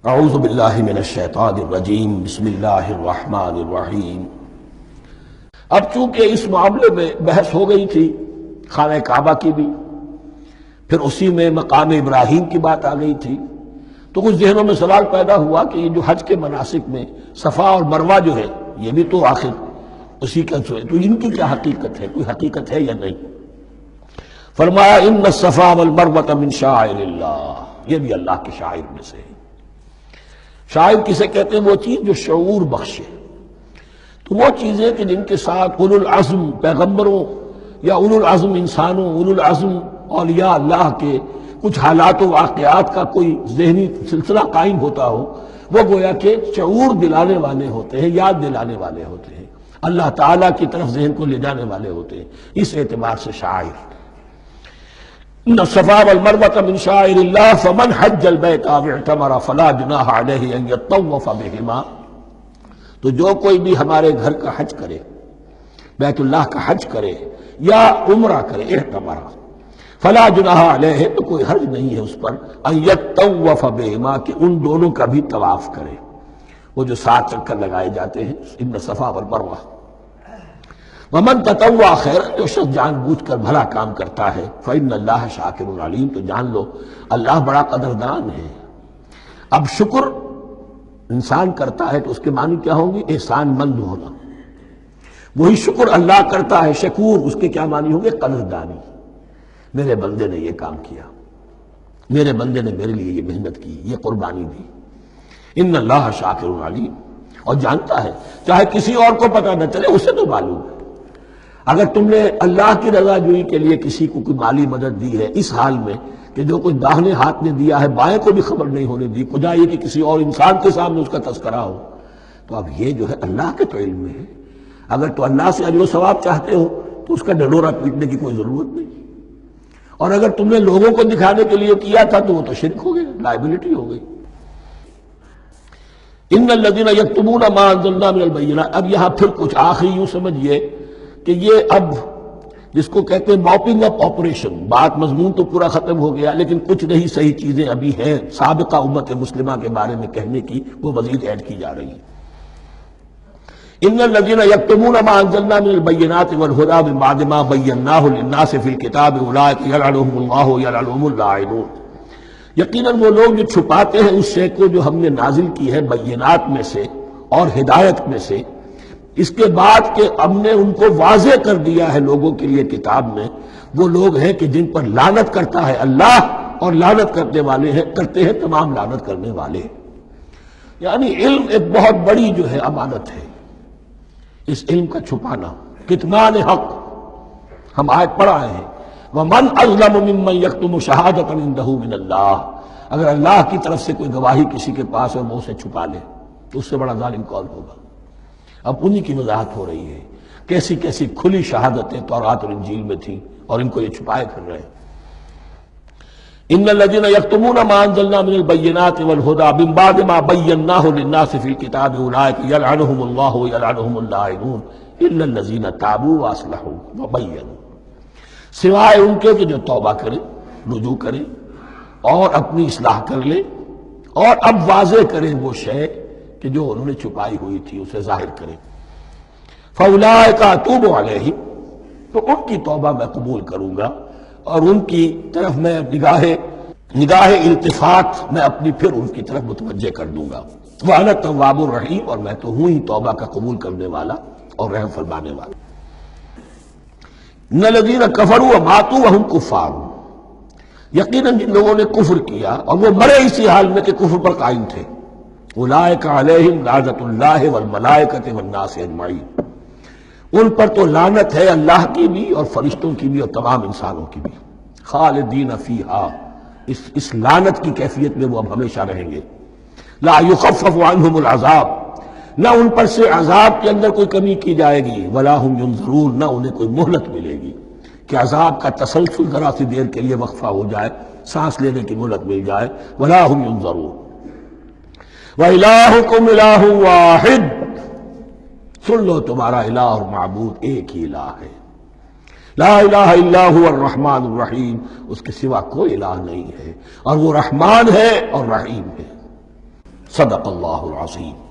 اعوذ باللہ من الشیطان الرجیم بسم اللہ الرحمن الرحیم۔ اب چونکہ اس معاملے میں بحث ہو گئی تھی خانہ کعبہ کی بھی، پھر اسی میں مقام ابراہیم کی بات آ گئی تھی، تو کچھ ذہنوں میں سوال پیدا ہوا کہ یہ جو حج کے مناسک میں صفا اور مروہ جو ہے یہ بھی تو آخر اسی کا جو ہے، تو ان کی کیا حقیقت ہے، کوئی حقیقت ہے یا نہیں؟ فرمایا ان الصفا والمروہ من شعائر اللہ، یہ بھی اللہ کے شعائر میں سے ہے۔ شاعر کسے کہتے ہیں؟ وہ چیز جو شعور بخشے، تو وہ چیزیں کہ جن کے ساتھ اولو العزم پیغمبروں یا اولو العزم انسانوں، اولو العزم اولیاء اللہ کے کچھ حالات و واقعات کا کوئی ذہنی سلسلہ قائم ہوتا ہو، وہ گویا کہ شعور دلانے والے ہوتے ہیں، یاد دلانے والے ہوتے ہیں، اللہ تعالیٰ کی طرف ذہن کو لے جانے والے ہوتے ہیں۔ اس اعتبار سے شاعر ان الصفا والمروہ من شعائر اللہ فمن حج البیت او اعتمر فلا جناح علیہ ان یطوف بہما، تو جو کوئی بھی ہمارے گھر کا حج کرے، بیت اللہ کا حج کرے یا عمرہ کرے، اعتمر، فلا جناح علیہ، تو کوئی حرج نہیں ہے اس پر، ان یطوف بہما، کہ ان دونوں کا بھی طواف کرے، وہ جو 7 چکر لگائے جاتے ہیں، ان الصفا والمروہ۔ ومن تطوع خیر، جو شخص جان بوجھ کر بھلا کام کرتا ہے، فإن اللہ شاکر علیم، تو جان لو اللہ بڑا قدردان ہے۔ اب شکر انسان کرتا ہے تو اس کے معنی کیا ہوں گے؟ احسان مند ہونا۔ وہی شکر اللہ کرتا ہے شکور، اس کے کیا معنی ہوں گے؟ قدردانی۔ میرے بندے نے یہ کام کیا، میرے بندے نے میرے لیے یہ محنت کی، یہ قربانی دی۔ ان اللہ شاکر علیم، اور جانتا ہے، چاہے کسی اور کو پتہ نہ چلے، اسے تو معلوم ہے۔ اگر تم نے اللہ کی رضا جوئی کے لیے کسی کو کوئی مالی مدد دی ہے اس حال میں کہ جو کچھ داہنے ہاتھ نے دیا ہے بائیں کو بھی خبر نہیں ہونے دی، خدا یہ کہ کسی اور انسان کے سامنے اس کا تذکرہ ہو، تو اب یہ جو ہے اللہ کے تو علم میں ہے۔ اگر تو اللہ سے اجر و ثواب چاہتے ہو تو اس کا ڈنڈورا پیٹنے کی کوئی ضرورت نہیں، اور اگر تم نے لوگوں کو دکھانے کے لیے کیا تھا تو وہ تو شرک ہو گئی، لائبلٹی ہو گئی۔ ان الذین یکتمون ما انزلنا من البینات، اب یہاں پھر کچھ آخری یوں سمجھیے کہ یہ اب جس کو کہتے ہیں موپنگ اپ آپریشن، بات مضمون تو پورا ختم ہو گیا لیکن کچھ نہیں صحیح چیزیں ابھی ہیں سابقہ امت مسلمہ کے بارے میں کہنے کی، وہ مزید ایڈ کی جا رہی ہیں۔ ان الذین یکتمون ما انزلنا من البینات والہدی من بعد ما بیناہ للناس فی الکتاب اولئک یلعنهم اللہ یلعنهم اللاعنون، یقیناً وہ لوگ جو چھپاتے ہیں اس شے کو جو ہم نے نازل کی ہے بینات میں سے اور ہدایت میں سے، اس کے بعد کہ ہم نے ان کو واضح کر دیا ہے لوگوں کے لیے کتاب میں، وہ لوگ ہیں کہ جن پر لعنت کرتا ہے اللہ، اور لعنت کرتے ہیں تمام لعنت کرنے والے۔ یعنی علم ایک بہت بڑی جو ہے امانت ہے، اس علم کا چھپانا، کتمان حق ہم آیت پڑھ آئے ہیں، وَمَنْ أَظْلَمُ مِمَّنْ يَكْتُمُ شَهَادَةً عِندَهُ مِنَ اللَّهِ، اگر اللہ کی طرف سے کوئی گواہی کسی کے پاس ہے وہ اسے چھپا لے تو اس سے بڑا ظالم کون ہوگا؟ اب انہی کی وضاحت ہو رہی ہے، کیسی کیسی کھلی شہادتیں تورات اور انجیل میں تھیں اور ان کو یہ چھپائے کر رہے ہیں۔ ان الذین یکتمون ما انزلنا من البینات والہدی من بعد ما بیناہ للناس فی الکتاب اولئک یلعنهم اللہ یلعنهم اللاعنون الا الذین تابوا واصلحوا وبینوا، سوائے ان کے جو توبہ کریں، رجوع کریں اور اپنی اصلاح کر لیں اور اب واضح کریں وہ شے کہ جو انہوں نے چھپائی ہوئی تھی اسے ظاہر کریں۔ فَأُولَٰئِکَ أَتُوبُ عَلَیْہِمْ، تو ان کی توبہ میں قبول کروں گا اور ان کی طرف میں نگاہ التفات میں اپنی پھر ان کی طرف متوجہ کر دوں گا۔ وَأَنَا التَّوَّابُ الرَّحِيمُ، اور میں تو ہوں ہی توبہ کا قبول کرنے والا اور رحم فرمانے والا۔ إِنَّ الَّذِينَ كَفَرُوا وَمَاتُوا وَهُمْ كُفَّارٌ، یقیناً جن لوگوں نے کفر کیا اور وہ مرے اسی حال میں کہ کفر پر قائم تھے، اولئک علیہم لعنۃ اللہ والملائکۃ والناس اجمعین، ان پر تو لعنت ہے اللہ کی بھی اور فرشتوں کی بھی اور تمام انسانوں کی بھی، خالدین فیہا، اس لعنت کی کیفیت میں وہ اب ہمیشہ رہیں گے۔ لا یخفف عنہم العذاب، نہ ان پر سے عذاب کے اندر کوئی کمی کی جائے گی، ولا ہم ینظرون، نہ انہیں کوئی مہلت ملے گی کہ عذاب کا تسلسل ذرا سی دیر کے لیے وقفہ ہو جائے، سانس لینے کی مہلت مل جائے، ولا ہم ینظرون۔ وَإِلَٰهُكُمْ إِلَٰهٌ وَاحِدٌ، سن لو تمہارا الہ اور معبود ایک ہی الہ ہے، لا الہ الا هو الرحمن الرحیم، اس کے سوا کوئی الہ نہیں ہے اور وہ رحمان ہے اور رحیم ہے۔ صدق اللہ العظیم۔